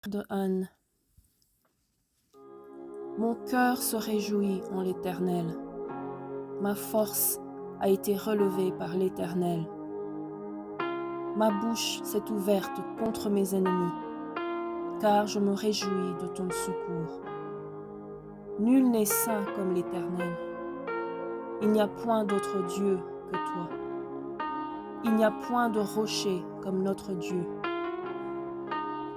de Anne. Mon cœur se réjouit en l'Éternel. Ma force a été relevée par l'Éternel. Ma bouche s'est ouverte contre mes ennemis, car je me réjouis de ton secours. Nul n'est saint comme l'Éternel. Il n'y a point d'autre Dieu que toi. Il n'y a point de rocher comme notre Dieu.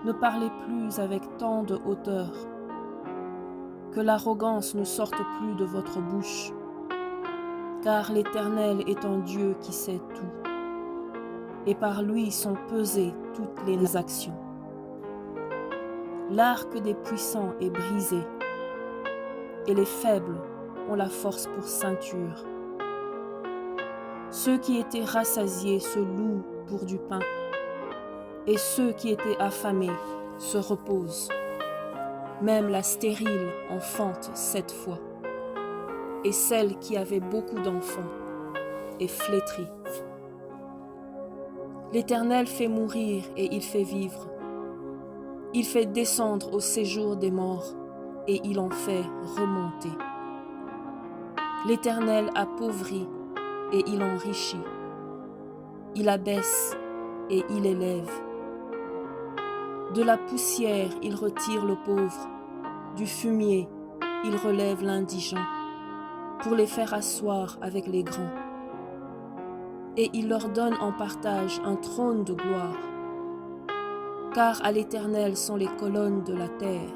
Ne parlez plus avec tant de hauteur, que l'arrogance ne sorte plus de votre bouche, car l'Éternel est un Dieu qui sait tout, et par lui sont pesées toutes les actions. L'arc des puissants est brisé, et les faibles ont la force pour ceinture. Ceux qui étaient rassasiés se louent pour du pain, et ceux qui étaient affamés se reposent. Même la stérile enfante 7 fois, et celle qui avait beaucoup d'enfants est flétrie. L'Éternel fait mourir et il fait vivre. Il fait descendre au séjour des morts et il en fait remonter. L'Éternel appauvrit et il enrichit. Il abaisse et il élève. De la poussière, il retire le pauvre. Du fumier, il relève l'indigent, pour les faire asseoir avec les grands. Et il leur donne en partage un trône de gloire. Car à l'Éternel sont les colonnes de la terre,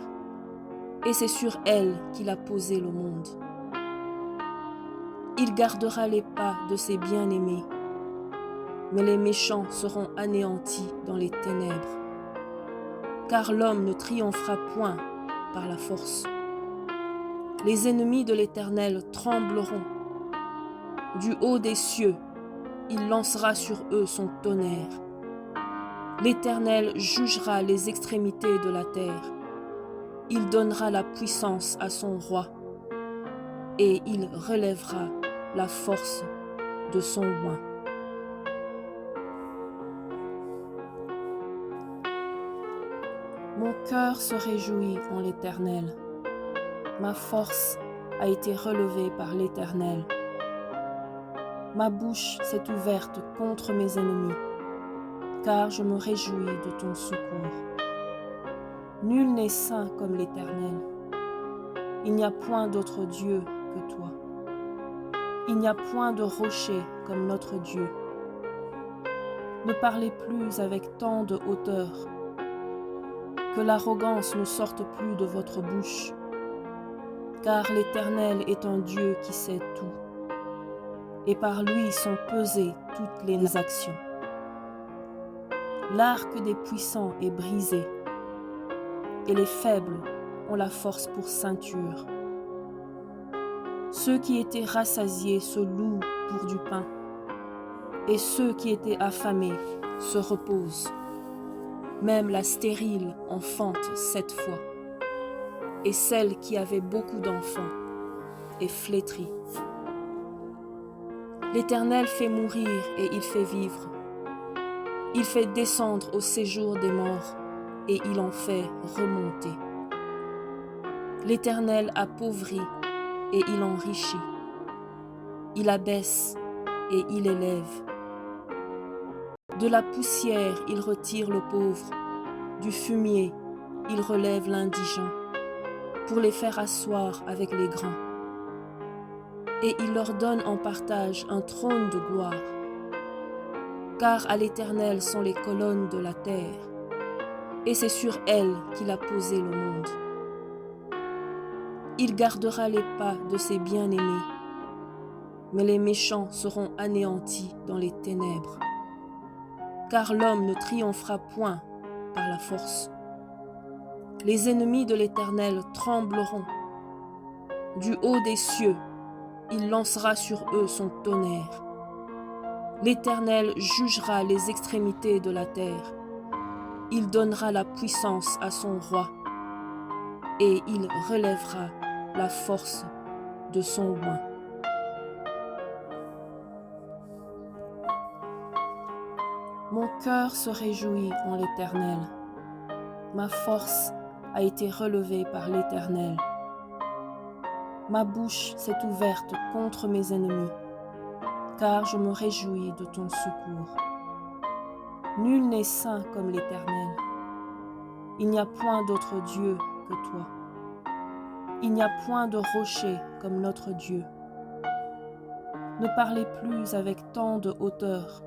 et c'est sur elles qu'il a posé le monde. Il gardera les pas de ses bien-aimés, mais les méchants seront anéantis dans les ténèbres. Car l'homme ne triomphera point par la force. Les ennemis de l'Éternel trembleront. Du haut des cieux, il lancera sur eux son tonnerre. L'Éternel jugera les extrémités de la terre. Il donnera la puissance à son roi, et il relèvera la force de son oint. Mon cœur se réjouit en l'Éternel. Ma force a été relevée par l'Éternel. Ma bouche s'est ouverte contre mes ennemis, car je me réjouis de ton secours. Nul n'est saint comme l'Éternel. Il n'y a point d'autre Dieu que toi. Il n'y a point de rocher comme notre Dieu. Ne parlez plus avec tant de hauteur, que l'arrogance ne sorte plus de votre bouche, car l'Éternel est un Dieu qui sait tout, et par lui sont pesées toutes les actions. L'arc des puissants est brisé, et les faibles ont la force pour ceinture. Ceux qui étaient rassasiés se louent pour du pain, et ceux qui étaient affamés se reposent. Même la stérile enfante 7 fois, et celle qui avait beaucoup d'enfants est flétrie. L'Éternel fait mourir et il fait vivre. Il fait descendre au séjour des morts et il en fait remonter. L'Éternel appauvrit et il enrichit. Il abaisse et il élève. De la poussière, il retire le pauvre. Du fumier, il relève l'indigent, pour les faire asseoir avec les grands. Et il leur donne en partage un trône de gloire. Car à l'Éternel sont les colonnes de la terre, et c'est sur elles qu'il a posé le monde. Il gardera les pas de ses bien-aimés, mais les méchants seront anéantis dans les ténèbres. Car l'homme ne triomphera point par la force. Les ennemis de l'Éternel trembleront. Du haut des cieux, il lancera sur eux son tonnerre. L'Éternel jugera les extrémités de la terre. Il donnera la puissance à son roi, et il relèvera la force de son oint. Mon cœur se réjouit en l'Éternel. Ma force a été relevée par l'Éternel. Ma bouche s'est ouverte contre mes ennemis, car je me réjouis de ton secours. Nul n'est saint comme l'Éternel. Il n'y a point d'autre Dieu que toi. Il n'y a point de rocher comme notre Dieu. Ne parlez plus avec tant de hauteur,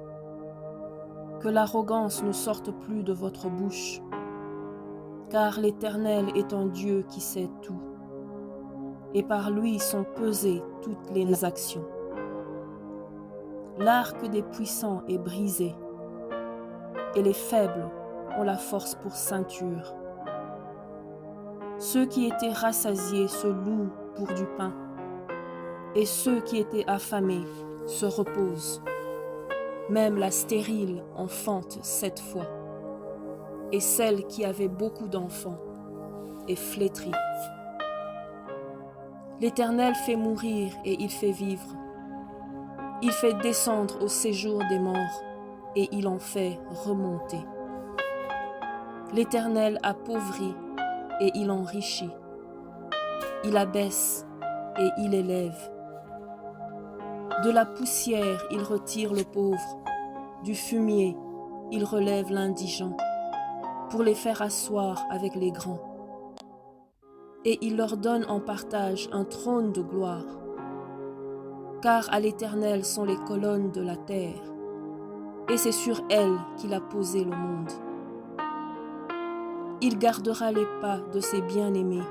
que l'arrogance ne sorte plus de votre bouche, car l'Éternel est un Dieu qui sait tout, et par lui sont pesées toutes les actions. L'arc des puissants est brisé, et les faibles ont la force pour ceinture. Ceux qui étaient rassasiés se louent pour du pain, et ceux qui étaient affamés se reposent. Même la stérile enfante 7 fois, et celle qui avait beaucoup d'enfants est flétrie. L'Éternel fait mourir et il fait vivre. Il fait descendre au séjour des morts et il en fait remonter. L'Éternel appauvrit et il enrichit. Il abaisse et il élève. De la poussière, il retire le pauvre. Du fumier, il relève l'indigent, pour les faire asseoir avec les grands. Et il leur donne en partage un trône de gloire. Car à l'Éternel sont les colonnes de la terre, et c'est sur elles qu'il a posé le monde. Il gardera les pas de ses bien-aimés,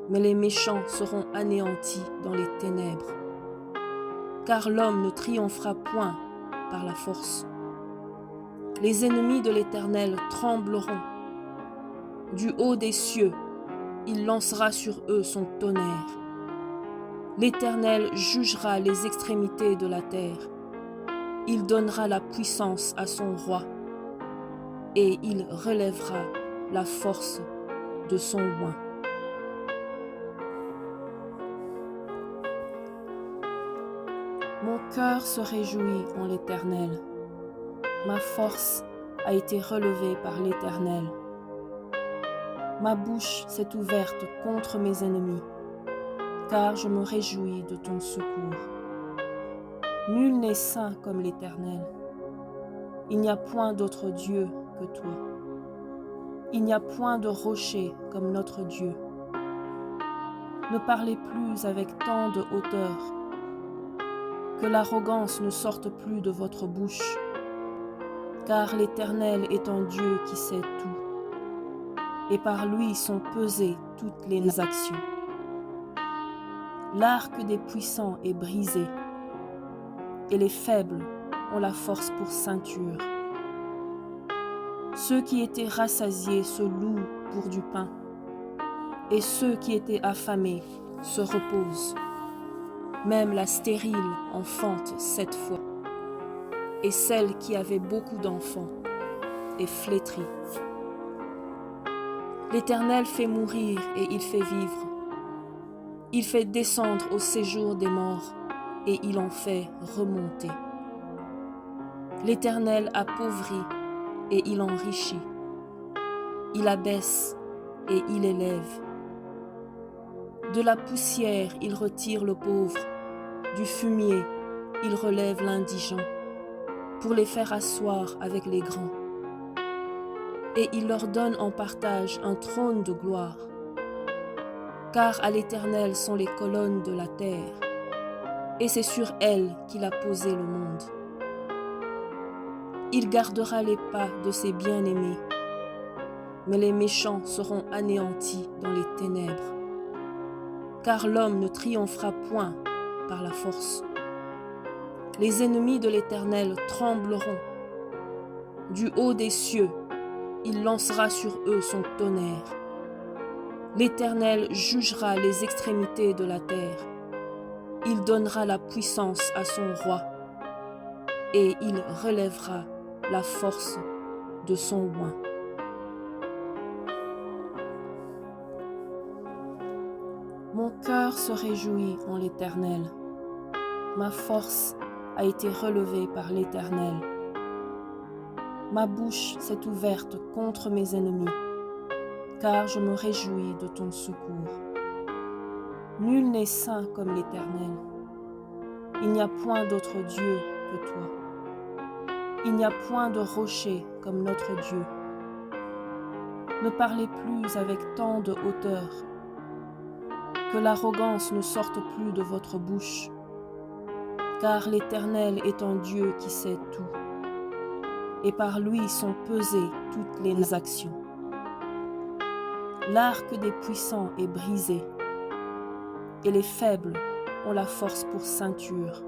mais les méchants seront anéantis dans les ténèbres. Car l'homme ne triomphera point par la force. Les ennemis de l'Éternel trembleront. Du haut des cieux, il lancera sur eux son tonnerre. L'Éternel jugera les extrémités de la terre. Il donnera la puissance à son roi, et il relèvera la force de son oint. Mon cœur se réjouit en l'Éternel. Ma force a été relevée par l'Éternel. Ma bouche s'est ouverte contre mes ennemis, car je me réjouis de ton secours. Nul n'est saint comme l'Éternel. Il n'y a point d'autre Dieu que toi. Il n'y a point de rocher comme notre Dieu. Ne parlez plus avec tant de hauteur, que l'arrogance ne sorte plus de votre bouche, car l'Éternel est un Dieu qui sait tout, et par lui sont pesées toutes les actions. L'arc des puissants est brisé, et les faibles ont la force pour ceinture. Ceux qui étaient rassasiés se louent pour du pain, et ceux qui étaient affamés se reposent. Même la stérile enfante 7 fois, et celle qui avait beaucoup d'enfants est flétrie. L'Éternel fait mourir et il fait vivre. Il fait descendre au séjour des morts et il en fait remonter. L'Éternel appauvrit et il enrichit. Il abaisse et il élève. De la poussière, il retire le pauvre. Du fumier, il relève l'indigent, pour les faire asseoir avec les grands. Et il leur donne en partage un trône de gloire. Car à l'Éternel sont les colonnes de la terre, et c'est sur elles qu'il a posé le monde. Il gardera les pas de ses bien-aimés, mais les méchants seront anéantis dans les ténèbres. Car l'homme ne triomphera point par la force. Les ennemis de l'Éternel trembleront. Du haut des cieux, il lancera sur eux son tonnerre. L'Éternel jugera les extrémités de la terre. Il donnera la puissance à son roi, et il relèvera la force de son oint. Mon cœur se réjouit en l'Éternel. Ma force a été relevée par l'Éternel. Ma bouche s'est ouverte contre mes ennemis, car je me réjouis de ton secours. Nul n'est saint comme l'Éternel. Il n'y a point d'autre Dieu que toi. Il n'y a point de rocher comme notre Dieu. Ne parlez plus avec tant de hauteur, que l'arrogance ne sorte plus de votre bouche, car l'Éternel est un Dieu qui sait tout, et par lui sont pesées toutes les actions. L'arc des puissants est brisé, et les faibles ont la force pour ceinture.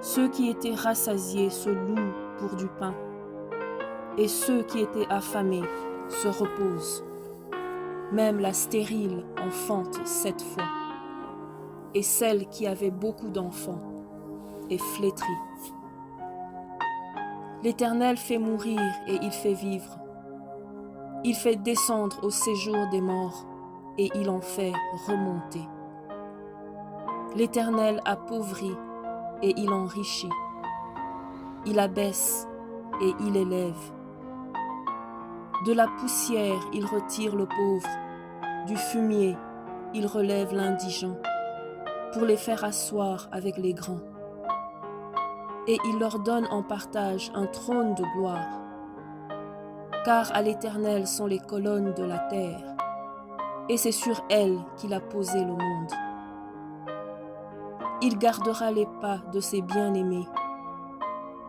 Ceux qui étaient rassasiés se louent pour du pain, et ceux qui étaient affamés se reposent. Même la stérile enfante 7 fois, et celle qui avait beaucoup d'enfants est flétrie. L'Éternel fait mourir et il fait vivre. Il fait descendre au séjour des morts et il en fait remonter. L'Éternel appauvrit et il enrichit. Il abaisse et il élève. De la poussière, il retire le pauvre. Du fumier, il relève l'indigent, pour les faire asseoir avec les grands. Et il leur donne en partage un trône de gloire. Car à l'Éternel sont les colonnes de la terre, et c'est sur elles qu'il a posé le monde. Il gardera les pas de ses bien-aimés,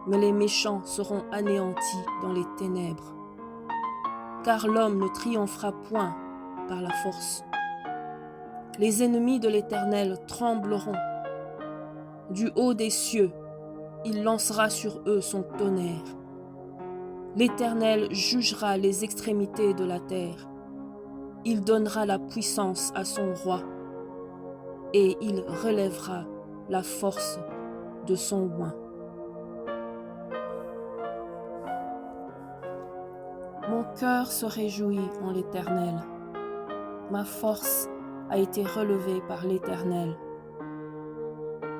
mais les méchants seront anéantis dans les ténèbres. Car l'homme ne triomphera point par la force. Les ennemis de l'Éternel trembleront. Du haut des cieux, il lancera sur eux son tonnerre. L'Éternel jugera les extrémités de la terre. Il donnera la puissance à son roi, et il relèvera la force de son oint. Mon cœur se réjouit en l'Éternel. Ma force a été relevée par l'Éternel.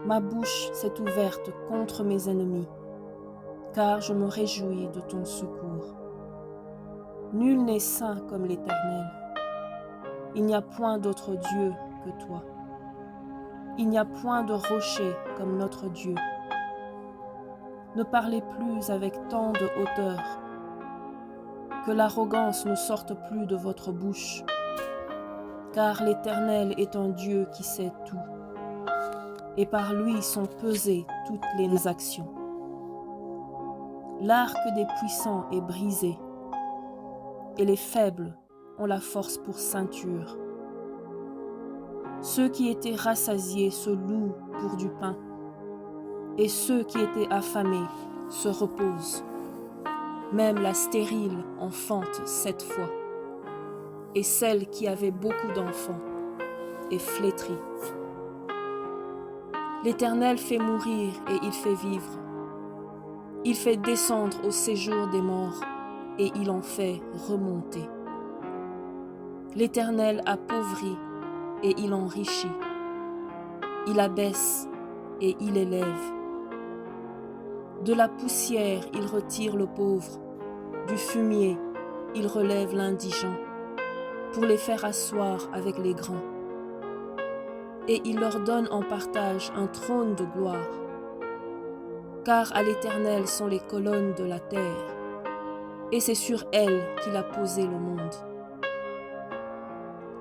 Ma bouche s'est ouverte contre mes ennemis, car je me réjouis de ton secours. Nul n'est saint comme l'Éternel. Il n'y a point d'autre Dieu que toi. Il n'y a point de rocher comme notre Dieu. Ne parlez plus avec tant de hauteur, que l'arrogance ne sorte plus de votre bouche, car l'Éternel est un Dieu qui sait tout, et par lui sont pesées toutes les actions. L'arc des puissants est brisé, et les faibles ont la force pour ceinture. Ceux qui étaient rassasiés se louent pour du pain, et ceux qui étaient affamés se reposent. Même la stérile enfante 7 fois, et celle qui avait beaucoup d'enfants est flétrie. L'Éternel fait mourir et il fait vivre. Il fait descendre au séjour des morts et il en fait remonter. L'Éternel appauvrit et il enrichit. Il abaisse et il élève. De la poussière, il retire le pauvre. Du fumier, il relève l'indigent, pour les faire asseoir avec les grands. Et il leur donne en partage un trône de gloire. Car à l'Éternel sont les colonnes de la terre, et c'est sur elles qu'il a posé le monde.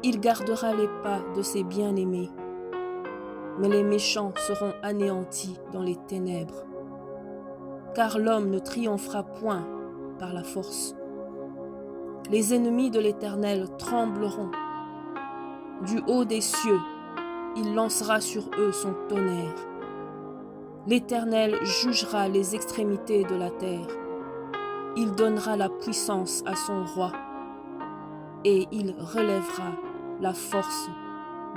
Il gardera les pas de ses bien-aimés, mais les méchants seront anéantis dans les ténèbres. Car l'homme ne triomphera point par la force. Les ennemis de l'Éternel trembleront. Du haut des cieux, il lancera sur eux son tonnerre. L'Éternel jugera les extrémités de la terre. Il donnera la puissance à son roi, et il relèvera la force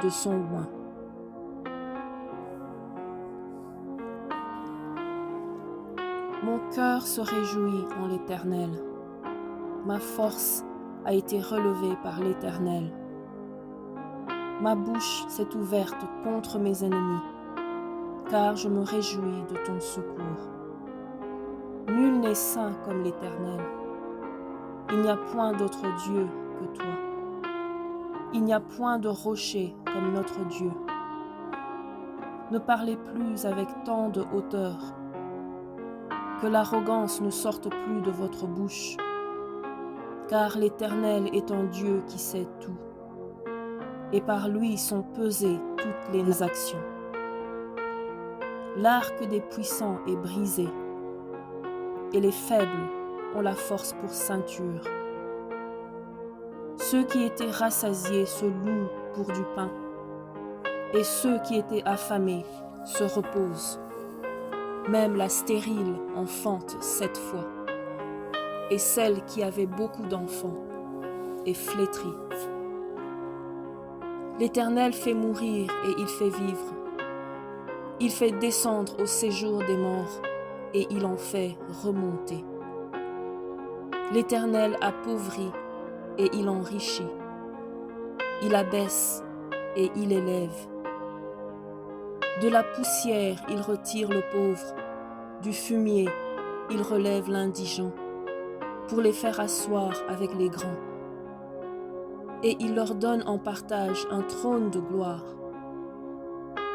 de son oint. Mon cœur se réjouit en l'Éternel. Ma force a été relevée par l'Éternel. Ma bouche s'est ouverte contre mes ennemis, car je me réjouis de ton secours. Nul n'est saint comme l'Éternel. Il n'y a point d'autre Dieu que toi. Il n'y a point de rocher comme notre Dieu. Ne parlez plus avec tant de hauteur, que l'arrogance ne sorte plus de votre bouche, car l'Éternel est un Dieu qui sait tout, et par lui sont pesées toutes les actions. L'arc des puissants est brisé, et les faibles ont la force pour ceinture. Ceux qui étaient rassasiés se louent pour du pain, et ceux qui étaient affamés se reposent. Même la stérile enfante 7 fois, et celle qui avait beaucoup d'enfants est flétrie. L'Éternel fait mourir et il fait vivre. Il fait descendre au séjour des morts et il en fait remonter. L'Éternel appauvrit et il enrichit. Il abaisse et il élève. De la poussière, il retire le pauvre. Du fumier, il relève l'indigent, pour les faire asseoir avec les grands. Et il leur donne en partage un trône de gloire.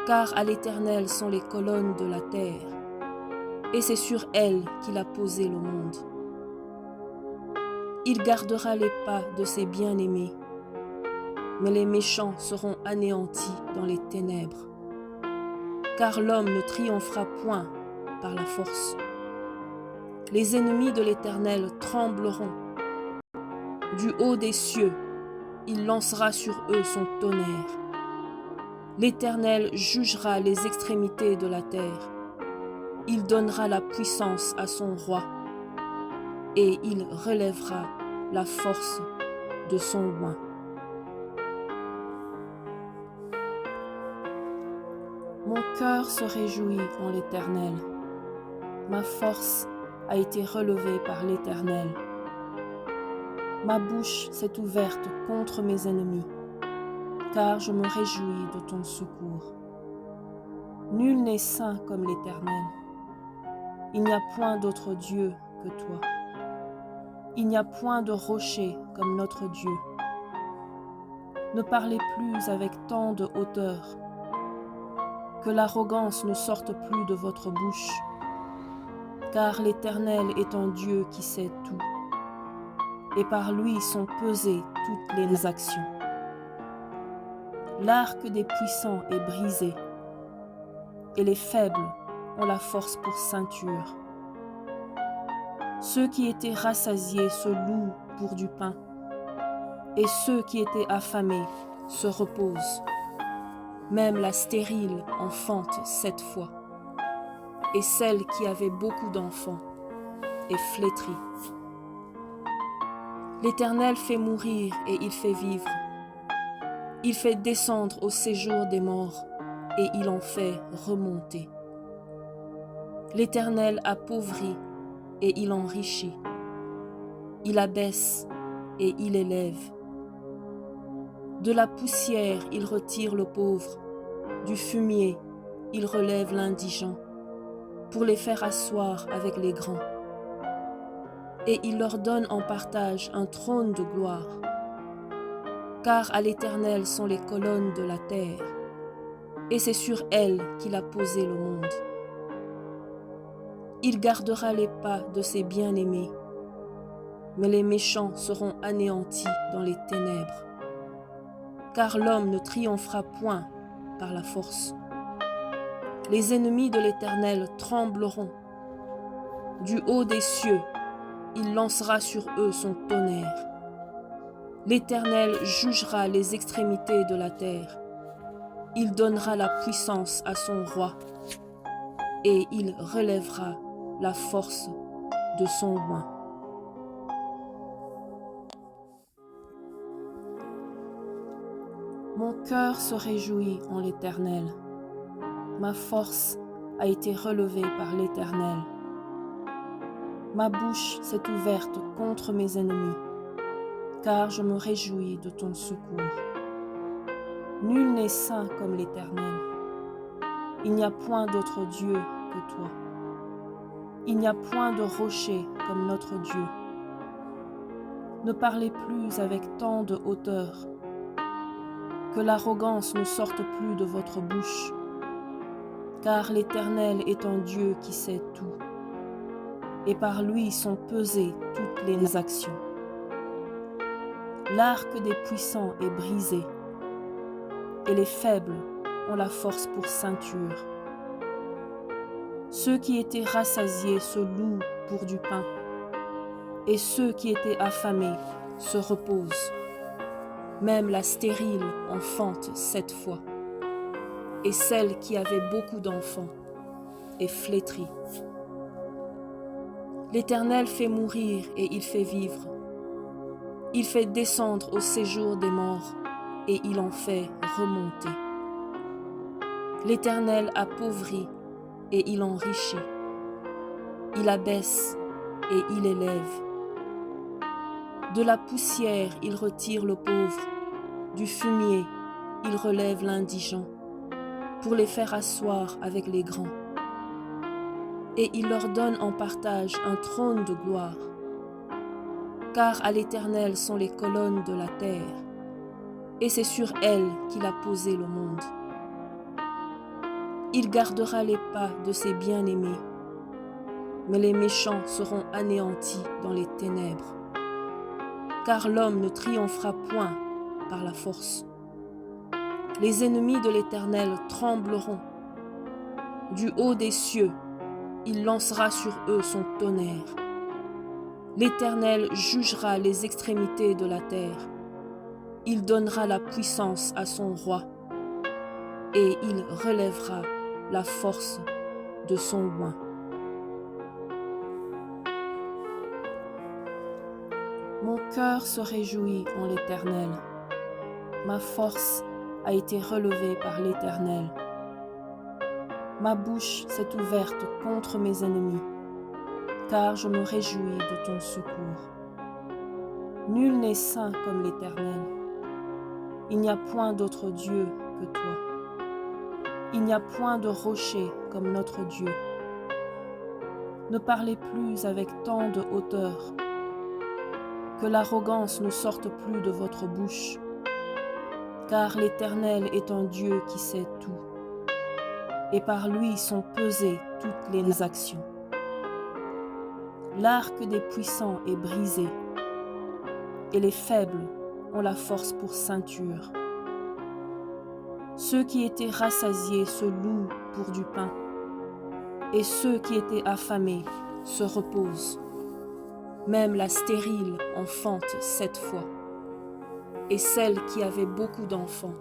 Car à l'Éternel sont les colonnes de la terre, et c'est sur elles qu'il a posé le monde. Il gardera les pas de ses bien-aimés, mais les méchants seront anéantis dans les ténèbres. Car l'homme ne triomphera point par la force. Les ennemis de l'Éternel trembleront. Du haut des cieux, il lancera sur eux son tonnerre. L'Éternel jugera les extrémités de la terre. Il donnera la puissance à son roi, et il relèvera la force de son oint. Mon cœur se réjouit en l'Éternel. Ma force a été relevée par l'Éternel. Ma bouche s'est ouverte contre mes ennemis, car je me réjouis de ton secours. Nul n'est saint comme l'Éternel. Il n'y a point d'autre Dieu que toi. Il n'y a point de rocher comme notre Dieu. Ne parlez plus avec tant de hauteur, que l'arrogance ne sorte plus de votre bouche, car l'Éternel est un Dieu qui sait tout, et par lui sont pesées toutes les actions. L'arc des puissants est brisé, et les faibles ont la force pour ceinture. Ceux qui étaient rassasiés se louent pour du pain, et ceux qui étaient affamés se reposent. Même la stérile enfante 7 fois, et celle qui avait beaucoup d'enfants est flétrie. L'Éternel fait mourir et il fait vivre. Il fait descendre au séjour des morts et il en fait remonter. L'Éternel appauvrit et il enrichit. Il abaisse et il élève. De la poussière, il retire le pauvre. Du fumier, il relève l'indigent, pour les faire asseoir avec les grands. Et il leur donne en partage un trône de gloire. Car à l'Éternel sont les colonnes de la terre, et c'est sur elles qu'il a posé le monde. Il gardera les pas de ses bien-aimés, mais les méchants seront anéantis dans les ténèbres. Car l'homme ne triomphera point par la force. Les ennemis de l'Éternel trembleront. Du haut des cieux, il lancera sur eux son tonnerre. L'Éternel jugera les extrémités de la terre. Il donnera la puissance à son roi, et il relèvera la force de son oint. Mon cœur se réjouit en l'Éternel. Ma force a été relevée par l'Éternel. Ma bouche s'est ouverte contre mes ennemis, car je me réjouis de ton secours. Nul n'est saint comme l'Éternel. Il n'y a point d'autre Dieu que toi. Il n'y a point de rocher comme notre Dieu. Ne parlez plus avec tant de hauteur, que l'arrogance ne sorte plus de votre bouche, car l'Éternel est un Dieu qui sait tout, et par lui sont pesées toutes les actions. L'arc des puissants est brisé, et les faibles ont la force pour ceinture. Ceux qui étaient rassasiés se louent pour du pain, et ceux qui étaient affamés se reposent. Même la stérile enfante 7 fois, et celle qui avait beaucoup d'enfants est flétrie. L'Éternel fait mourir et il fait vivre. Il fait descendre au séjour des morts et il en fait remonter. L'Éternel appauvrit et il enrichit. Il abaisse et il élève. De la poussière, il retire le pauvre. Du fumier, il relève l'indigent pour les faire asseoir avec les grands. Et il leur donne en partage un trône de gloire. Car à l'Éternel sont les colonnes de la terre, et c'est sur elles qu'il a posé le monde. Il gardera les pas de ses bien-aimés, mais les méchants seront anéantis dans les ténèbres. Car l'homme ne triomphera point par la force. Les ennemis de l'Éternel trembleront. Du haut des cieux, il lancera sur eux son tonnerre. L'Éternel jugera les extrémités de la terre. Il donnera la puissance à son roi et il relèvera la force de son oint. Mon cœur se réjouit en l'Éternel. Ma force a été relevée par l'Éternel. Ma bouche s'est ouverte contre mes ennemis, car je me réjouis de ton secours. Nul n'est saint comme l'Éternel. Il n'y a point d'autre Dieu que toi. Il n'y a point de rocher comme notre Dieu. Ne parlez plus avec tant de hauteur, que l'arrogance ne sorte plus de votre bouche, car l'Éternel est un Dieu qui sait tout, et par lui sont pesées toutes les actions. L'arc des puissants est brisé, et les faibles ont la force pour ceinture. Ceux qui étaient rassasiés se louent pour du pain, et ceux qui étaient affamés se reposent. Même la stérile enfante 7 fois, et celle qui avait beaucoup d'enfants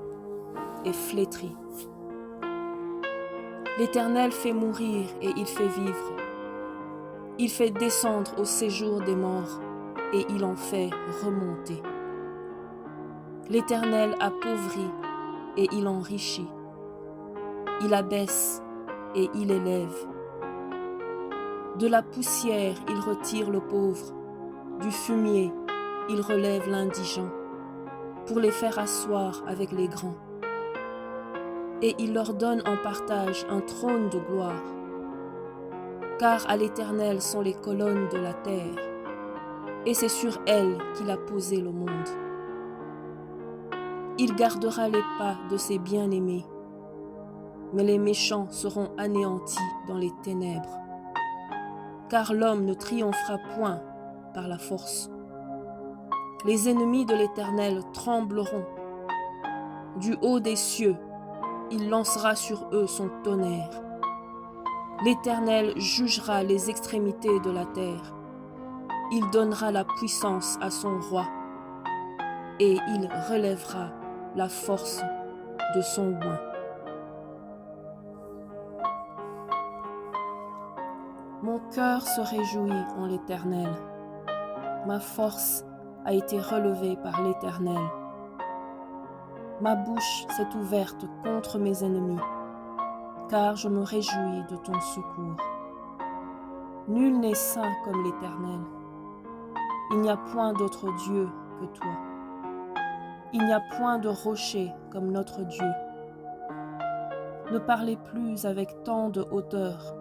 est flétrie. L'Éternel fait mourir et il fait vivre. Il fait descendre au séjour des morts et il en fait remonter. L'Éternel appauvrit et il enrichit. Il abaisse et il élève. De la poussière, il retire le pauvre. Du fumier, il relève l'indigent pour les faire asseoir avec les grands. Et il leur donne en partage un trône de gloire. Car à l'Éternel sont les colonnes de la terre, et c'est sur elles qu'il a posé le monde. Il gardera les pas de ses bien-aimés, mais les méchants seront anéantis dans les ténèbres. Car l'homme ne triomphera point par la force. Les ennemis de l'Éternel trembleront. Du haut des cieux, il lancera sur eux son tonnerre. L'Éternel jugera les extrémités de la terre. Il donnera la puissance à son roi et il relèvera la force de son oint. Mon cœur se réjouit en l'Éternel. Ma force a été relevée par l'Éternel. Ma bouche s'est ouverte contre mes ennemis, car je me réjouis de ton secours. Nul n'est saint comme l'Éternel. Il n'y a point d'autre Dieu que toi. Il n'y a point de rocher comme notre Dieu. Ne parlez plus avec tant de hauteur,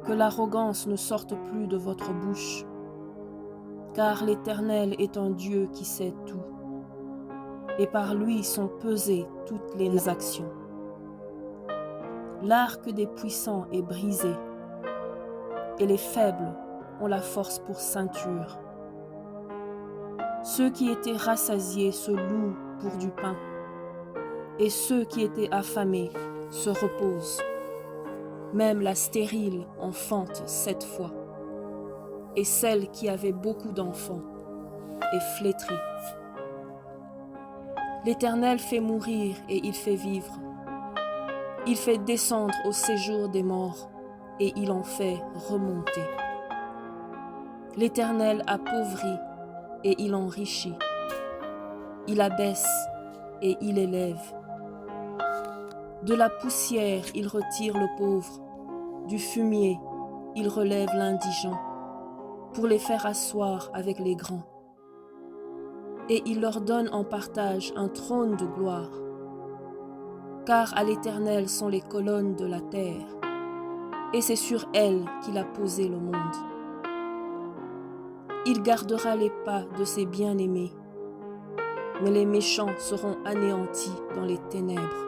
que l'arrogance ne sorte plus de votre bouche, car l'Éternel est un Dieu qui sait tout, et par lui sont pesées toutes les actions. L'arc des puissants est brisé, et les faibles ont la force pour ceinture. Ceux qui étaient rassasiés se louent pour du pain, et ceux qui étaient affamés se reposent. Même la stérile enfante 7 fois, et celle qui avait beaucoup d'enfants est flétrie. L'Éternel fait mourir et il fait vivre. Il fait descendre au séjour des morts et il en fait remonter. L'Éternel appauvrit et il enrichit. Il abaisse et il élève. De la poussière, il retire le pauvre. Du fumier, il relève l'indigent pour les faire asseoir avec les grands. Et il leur donne en partage un trône de gloire. Car à l'Éternel sont les colonnes de la terre, et c'est sur elles qu'il a posé le monde. Il gardera les pas de ses bien-aimés, mais les méchants seront anéantis dans les ténèbres.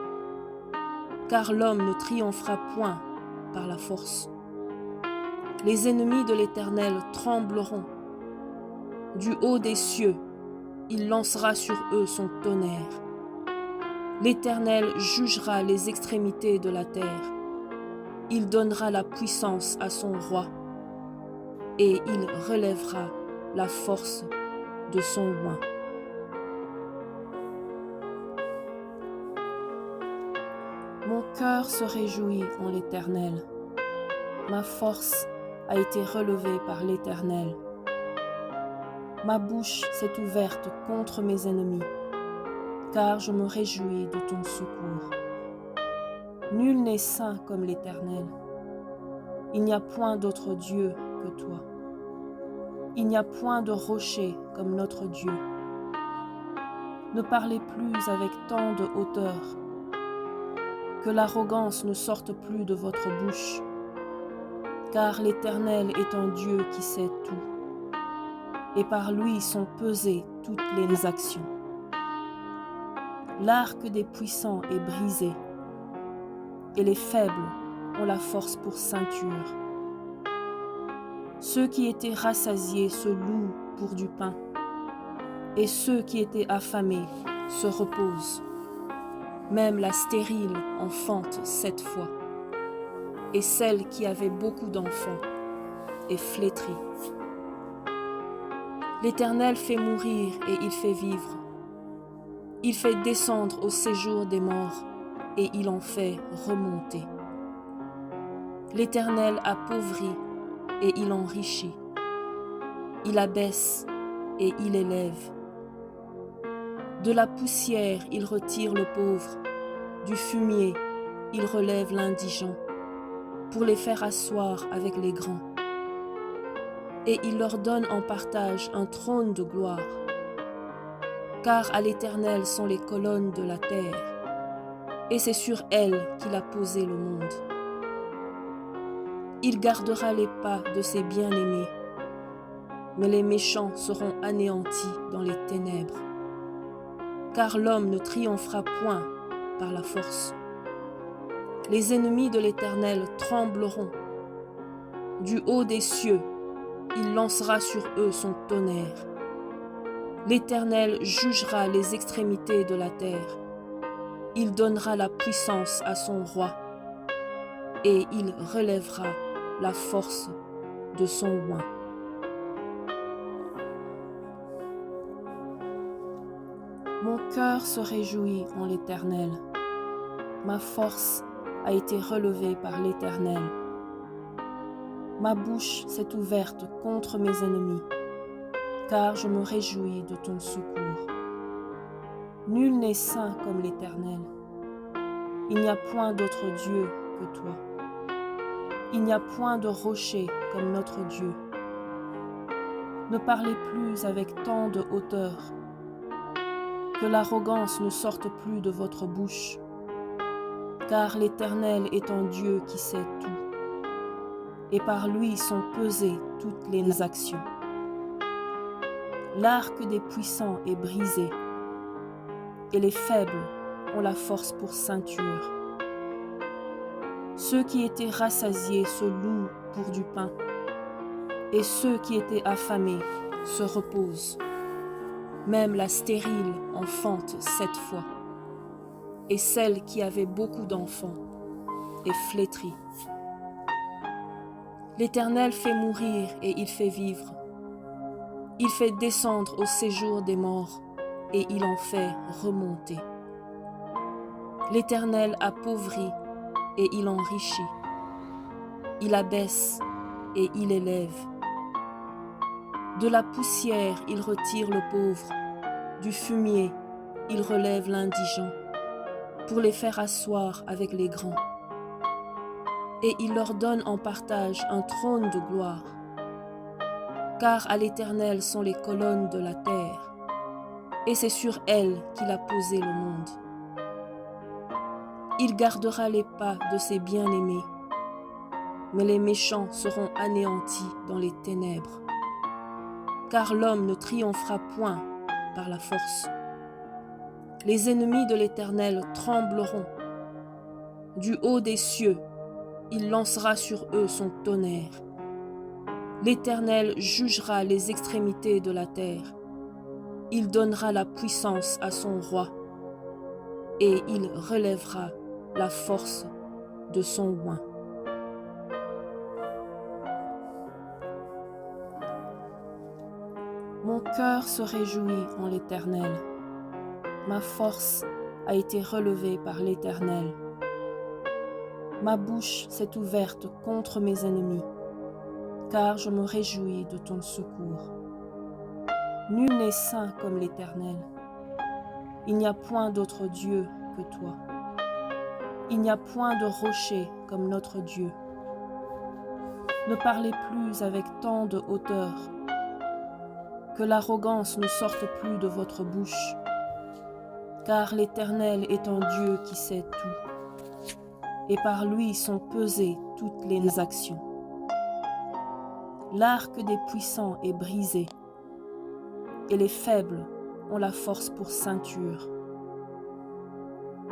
Car l'homme ne triomphera point par la force. Les ennemis de l'Éternel trembleront. Du haut des cieux, il lancera sur eux son tonnerre. L'Éternel jugera les extrémités de la terre. Il donnera la puissance à son roi, et il relèvera la force de son oint. Mon cœur se réjouit en l'Éternel. Ma force a été relevée par l'Éternel. Ma bouche s'est ouverte contre mes ennemis, car je me réjouis de ton secours. Nul n'est saint comme l'Éternel. Il n'y a point d'autre Dieu que toi. Il n'y a point de rocher comme notre Dieu. Ne parlez plus avec tant de hauteur, que l'arrogance ne sorte plus de votre bouche, car l'Éternel est un Dieu qui sait tout, et par lui sont pesées toutes les actions. L'arc des puissants est brisé, et les faibles ont la force pour ceinture. Ceux qui étaient rassasiés se louent pour du pain, et ceux qui étaient affamés se reposent. Même la stérile enfante 7 fois, et celle qui avait beaucoup d'enfants est flétrie. L'Éternel fait mourir et il fait vivre. Il fait descendre au séjour des morts et il en fait remonter. L'Éternel appauvrit et il enrichit. Il abaisse et il élève. De la poussière, il retire le pauvre. Du fumier, il relève l'indigent pour les faire asseoir avec les grands. Et il leur donne en partage un trône de gloire. Car à l'Éternel sont les colonnes de la terre, et c'est sur elles qu'il a posé le monde. Il gardera les pas de ses bien-aimés, mais les méchants seront anéantis dans les ténèbres. Car l'homme ne triomphera point par la force. Les ennemis de l'Éternel trembleront. Du haut des cieux, il lancera sur eux son tonnerre. L'Éternel jugera les extrémités de la terre. Il donnera la puissance à son roi, et il relèvera la force de son oint. Mon cœur se réjouit en l'Éternel. Ma force a été relevée par l'Éternel. Ma bouche s'est ouverte contre mes ennemis, car je me réjouis de ton secours. Nul n'est saint comme l'Éternel. Il n'y a point d'autre Dieu que toi. Il n'y a point de rocher comme notre Dieu. Ne parlez plus avec tant de hauteur, que l'arrogance ne sorte plus de votre bouche, car l'Éternel est un Dieu qui sait tout, et par lui sont pesées toutes les actions. L'arc des puissants est brisé, et les faibles ont la force pour ceinture. Ceux qui étaient rassasiés se louent pour du pain, et ceux qui étaient affamés se reposent. Même la stérile enfante 7 fois, et celle qui avait beaucoup d'enfants est flétrie. L'Éternel fait mourir et il fait vivre. Il fait descendre au séjour des morts et il en fait remonter. L'Éternel appauvrit et il enrichit. Il abaisse et il élève. De la poussière, il retire le pauvre. Du fumier, il relève l'indigent pour les faire asseoir avec les grands. Et il leur donne en partage un trône de gloire. Car à l'Éternel sont les colonnes de la terre, et c'est sur elles qu'il a posé le monde. Il gardera les pas de ses bien-aimés, mais les méchants seront anéantis dans les ténèbres. Car l'homme ne triomphera point par la force. Les ennemis de l'Éternel trembleront. Du haut des cieux, il lancera sur eux son tonnerre. L'Éternel jugera les extrémités de la terre. Il donnera la puissance à son roi et il relèvera la force de son oint. Mon cœur se réjouit en l'Éternel. Ma force a été relevée par l'Éternel. Ma bouche s'est ouverte contre mes ennemis, car je me réjouis de ton secours. Nul n'est saint comme l'Éternel. Il n'y a point d'autre Dieu que toi. Il n'y a point de rocher comme notre Dieu. Ne parlez plus avec tant de hauteur, que l'arrogance ne sorte plus de votre bouche, car l'Éternel est un Dieu qui sait tout, et par lui sont pesées toutes les actions. L'arc des puissants est brisé, et les faibles ont la force pour ceinture.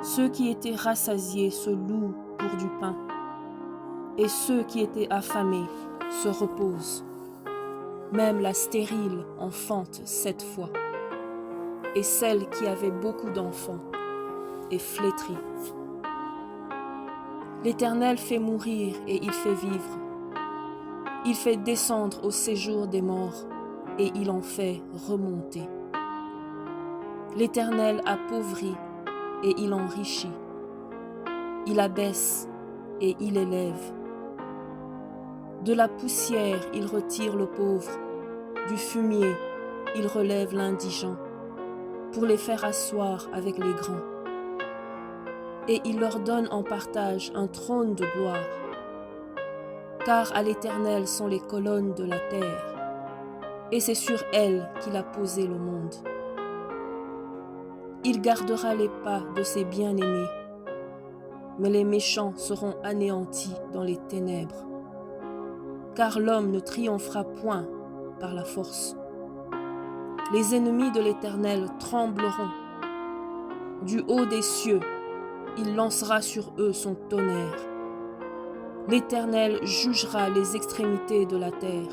Ceux qui étaient rassasiés se louent pour du pain, et ceux qui étaient affamés se reposent. Même la stérile enfante 7 fois, et celle qui avait beaucoup d'enfants est flétrie. L'Éternel fait mourir et il fait vivre. Il fait descendre au séjour des morts et il en fait remonter. L'Éternel appauvrit et il enrichit. Il abaisse et il élève. De la poussière, il retire le pauvre. Du fumier, il relève l'indigent pour les faire asseoir avec les grands. Et il leur donne en partage un trône de gloire. Car à l'Éternel sont les colonnes de la terre, et c'est sur elles qu'il a posé le monde. Il gardera les pas de ses bien-aimés, mais les méchants seront anéantis dans les ténèbres. Car l'homme ne triomphera point par la force. Les ennemis de l'Éternel trembleront. Du haut des cieux, il lancera sur eux son tonnerre. L'Éternel jugera les extrémités de la terre.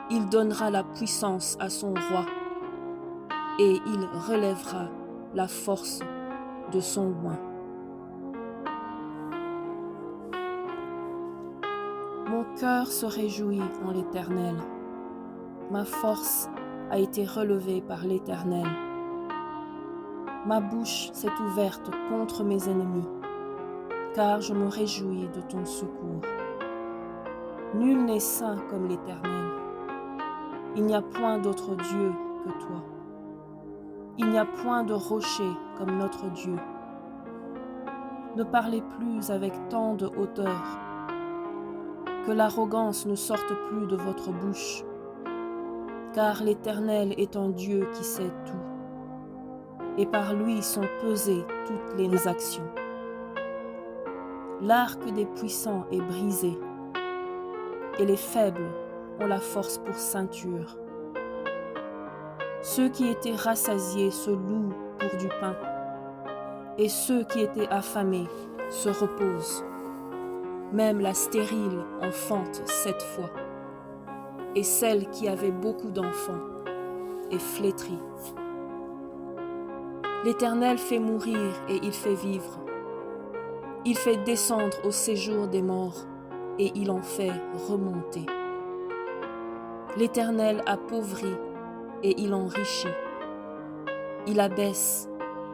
Il donnera la puissance à son roi et il relèvera la force de son oint. Mon cœur se réjouit en l'Éternel. Ma force a été relevée par l'Éternel. Ma bouche s'est ouverte contre mes ennemis, car je me réjouis de ton secours. Nul n'est saint comme l'Éternel. Il n'y a point d'autre Dieu que toi. Il n'y a point de rocher comme notre Dieu. Ne parlez plus avec tant de hauteur, que l'arrogance ne sorte plus de votre bouche, car l'Éternel est un Dieu qui sait tout, et par lui sont pesées toutes les actions. L'arc des puissants est brisé, et les faibles ont la force pour ceinture. Ceux qui étaient rassasiés se louent pour du pain, et ceux qui étaient affamés se reposent. Même la stérile enfante 7 fois, et celle qui avait beaucoup d'enfants est flétrie. L'Éternel fait mourir et il fait vivre. Il fait descendre au séjour des morts et il en fait remonter. L'Éternel appauvrit et il enrichit. Il abaisse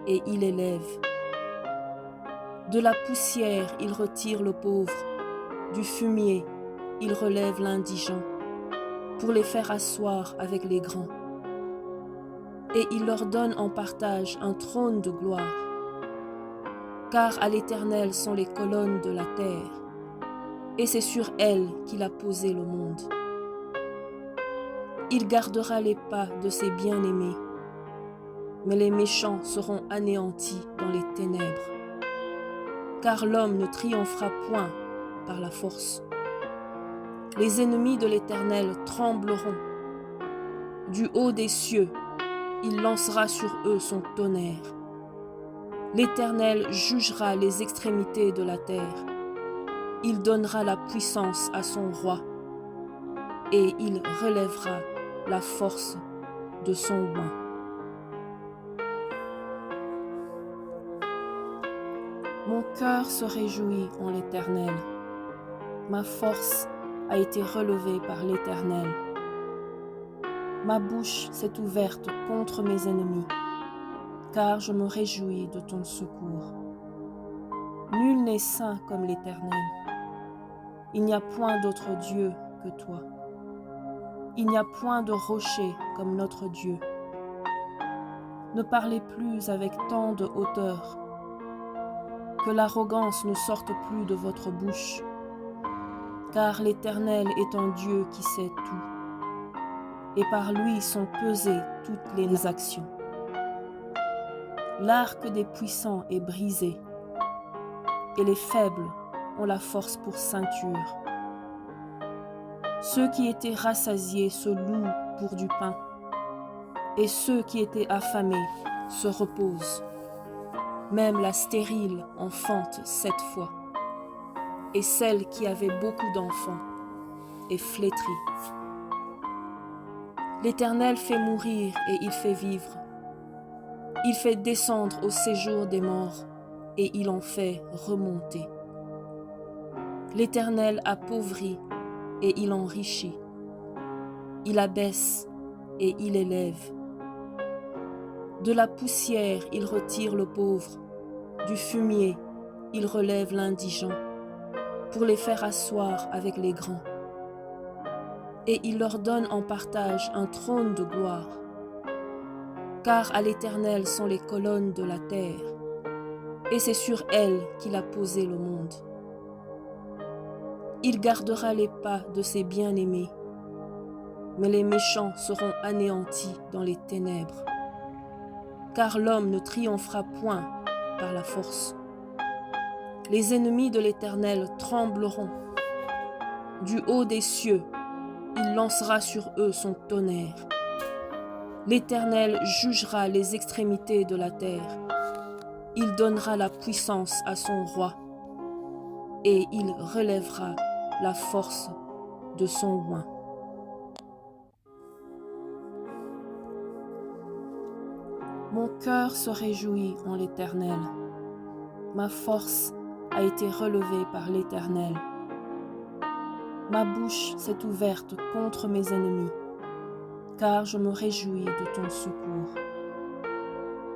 et il élève. De la poussière, il retire le pauvre. Du fumier, il relève l'indigent pour les faire asseoir avec les grands. Et il leur donne en partage un trône de gloire. Car à l'Éternel sont les colonnes de la terre, et c'est sur elles qu'il a posé le monde. Il gardera les pas de ses bien-aimés, mais les méchants seront anéantis dans les ténèbres. Car l'homme ne triomphera point par la force. Les ennemis de l'Éternel trembleront. Du haut des cieux, il lancera sur eux son tonnerre. L'Éternel jugera les extrémités de la terre. Il donnera la puissance à son roi, et il relèvera la force de son oint. Mon cœur se réjouit en l'Éternel. Ma force a été relevée par l'Éternel. Ma bouche s'est ouverte contre mes ennemis, car je me réjouis de ton secours. Nul n'est saint comme l'Éternel. Il n'y a point d'autre Dieu que toi. Il n'y a point de rocher comme notre Dieu. Ne parlez plus avec tant de hauteur, que l'arrogance ne sorte plus de votre bouche, car l'Éternel est un Dieu qui sait tout, et par lui sont pesées toutes les actions. L'arc des puissants est brisé, et les faibles ont la force pour ceinture. Ceux qui étaient rassasiés se louent pour du pain, et ceux qui étaient affamés se reposent. Même la stérile enfante 7 fois, et celle qui avait beaucoup d'enfants est flétrie. L'Éternel fait mourir et il fait vivre. Il fait descendre au séjour des morts et il en fait remonter. L'Éternel appauvrit et il enrichit. Il abaisse et il élève. De la poussière, il retire le pauvre. Du fumier, il relève l'indigent pour les faire asseoir avec les grands. Et il leur donne en partage un trône de gloire. Car à l'Éternel sont les colonnes de la terre, et c'est sur elles qu'il a posé le monde. Il gardera les pas de ses bien-aimés, mais les méchants seront anéantis dans les ténèbres. Car l'homme ne triomphera point par la force. Les ennemis de l'Éternel trembleront. Du haut des cieux, il lancera sur eux son tonnerre. L'Éternel jugera les extrémités de la terre. Il donnera la puissance à son roi, et il relèvera la force de son oint. Mon cœur se réjouit en l'Éternel. Ma force a été relevée par l'Éternel. Ma bouche s'est ouverte contre mes ennemis, car je me réjouis de ton secours.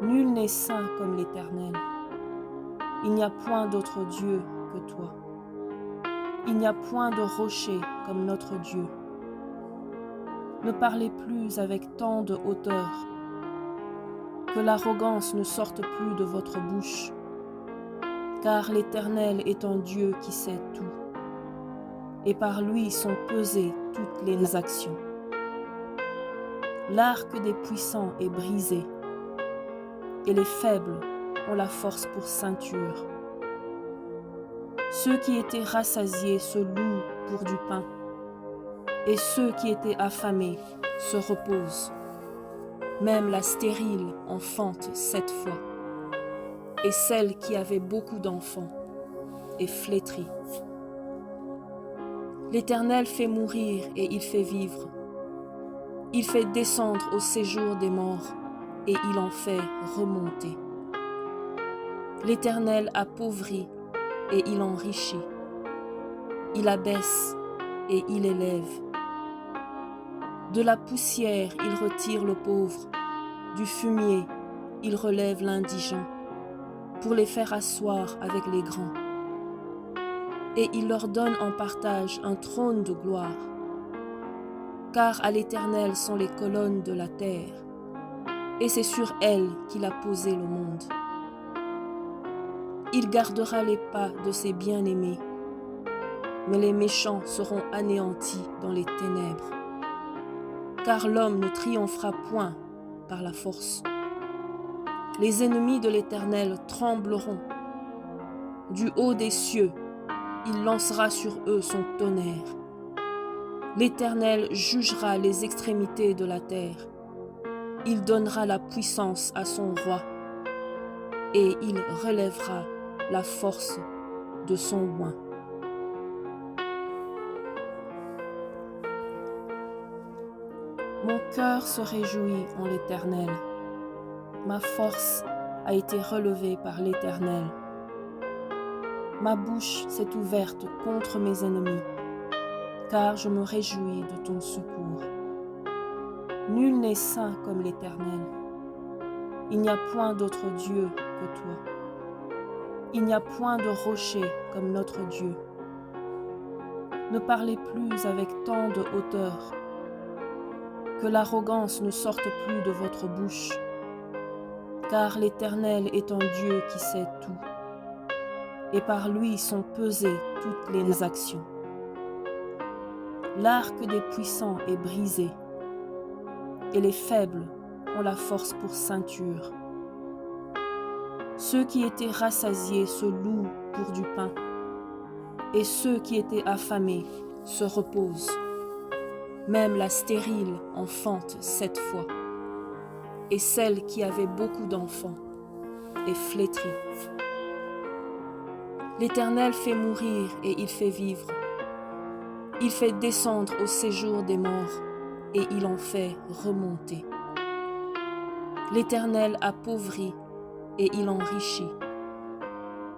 Nul n'est saint comme l'Éternel. Il n'y a point d'autre Dieu que toi. Il n'y a point de rocher comme notre Dieu. Ne parlez plus avec tant de hauteur, que l'arrogance ne sorte plus de votre bouche, car l'Éternel est un Dieu qui sait tout, et par lui sont pesées toutes les actions. L'arc des puissants est brisé, et les faibles ont la force pour ceinture. Ceux qui étaient rassasiés se louent pour du pain, et ceux qui étaient affamés se reposent. Même la stérile enfante 7 fois, et celle qui avait beaucoup d'enfants est flétrie. L'Éternel fait mourir et il fait vivre. Il fait descendre au séjour des morts et il en fait remonter. L'Éternel appauvrit et il enrichit. Il abaisse et il élève. De la poussière, il retire le pauvre. Du fumier, il relève l'indigent pour les faire asseoir avec les grands. Et il leur donne en partage un trône de gloire. Car à l'Éternel sont les colonnes de la terre, et c'est sur elles qu'il a posé le monde. Il gardera les pas de ses bien-aimés, mais les méchants seront anéantis dans les ténèbres. Car l'homme ne triomphera point par la force. Les ennemis de l'Éternel trembleront. Du haut des cieux, il lancera sur eux son tonnerre. L'Éternel jugera les extrémités de la terre. Il donnera la puissance à son roi et il relèvera la force de son oint. Mon cœur se réjouit en l'Éternel. Ma force a été relevée par l'Éternel. Ma bouche s'est ouverte contre mes ennemis, car je me réjouis de ton secours. Nul n'est saint comme l'Éternel. Il n'y a point d'autre Dieu que toi. Il n'y a point de rocher comme notre Dieu. Ne parlez plus avec tant de hauteur, que l'arrogance ne sorte plus de votre bouche, car l'Éternel est un Dieu qui sait tout, et par lui sont pesées toutes les actions. L'arc des puissants est brisé, et les faibles ont la force pour ceinture. Ceux qui étaient rassasiés se louent pour du pain, et ceux qui étaient affamés se reposent. Même la stérile enfante 7 fois, et celle qui avait beaucoup d'enfants est flétrie. L'Éternel fait mourir et il fait vivre. Il fait descendre au séjour des morts et il en fait remonter. L'Éternel appauvrit et il enrichit.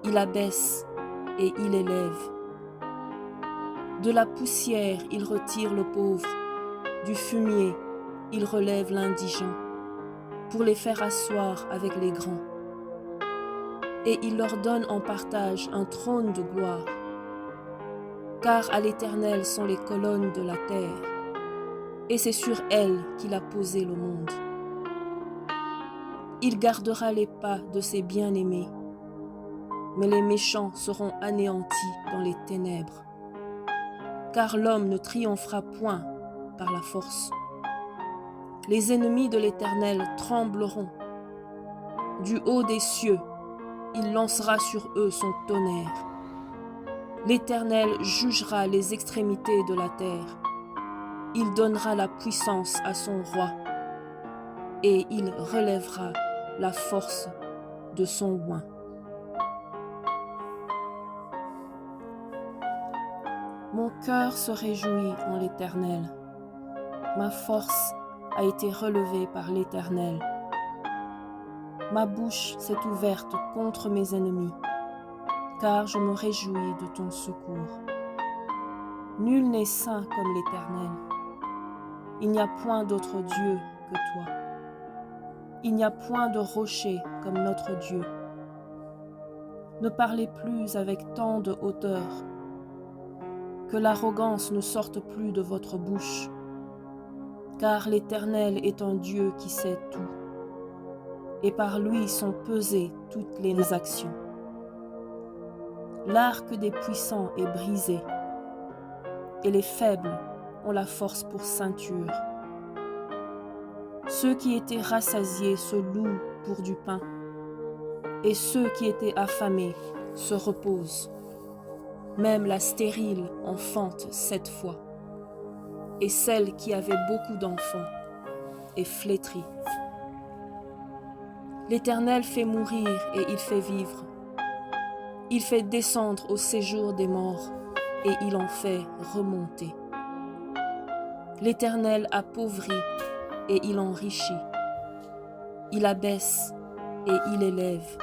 Il abaisse et il élève. De la poussière, il retire le pauvre. Du fumier, il relève l'indigent pour les faire asseoir avec les grands. Et il leur donne en partage un trône de gloire. Car à l'Éternel sont les colonnes de la terre, et c'est sur elles qu'il a posé le monde. Il gardera les pas de ses bien-aimés, mais les méchants seront anéantis dans les ténèbres. Car l'homme ne triomphera point par la force. Les ennemis de l'Éternel trembleront. Du haut des cieux, il lancera sur eux son tonnerre. L'Éternel jugera les extrémités de la terre. Il donnera la puissance à son roi et il relèvera la force de son oint. Mon cœur se réjouit en l'Éternel. Ma force a été relevée par l'Éternel. Ma bouche s'est ouverte contre mes ennemis, car je me réjouis de ton secours. Nul n'est saint comme l'Éternel. Il n'y a point d'autre Dieu que toi. Il n'y a point de rocher comme notre Dieu. Ne parlez plus avec tant de hauteur, que l'arrogance ne sorte plus de votre bouche, car l'Éternel est un Dieu qui sait tout, et par lui sont pesées toutes les actions. L'arc des puissants est brisé, et les faibles ont la force pour ceinture. Ceux qui étaient rassasiés se louent pour du pain, et ceux qui étaient affamés se reposent. Même la stérile enfante 7 fois, et celle qui avait beaucoup d'enfants est flétrie. L'Éternel fait mourir et il fait vivre. Il fait descendre au séjour des morts et il en fait remonter. L'Éternel appauvrit et il enrichit. Il abaisse et il élève.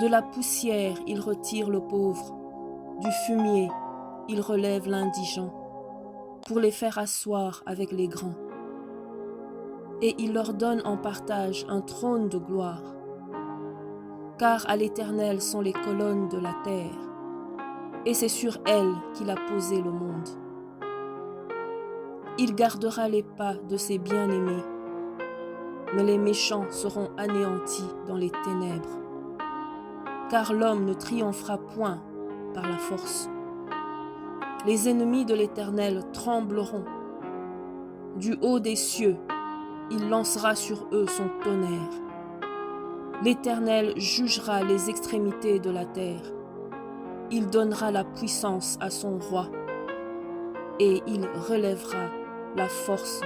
De la poussière, il retire le pauvre. Du fumier, il relève l'indigent pour les faire asseoir avec les grands. Et il leur donne en partage un trône de gloire. Car à l'Éternel sont les colonnes de la terre, et c'est sur elles qu'il a posé le monde. Il gardera les pas de ses bien-aimés, mais les méchants seront anéantis dans les ténèbres. Car l'homme ne triomphera point par la force. Les ennemis de l'Éternel trembleront. Du haut des cieux, il lancera sur eux son tonnerre. L'Éternel jugera les extrémités de la terre. Il donnera la puissance à son roi et il relèvera la force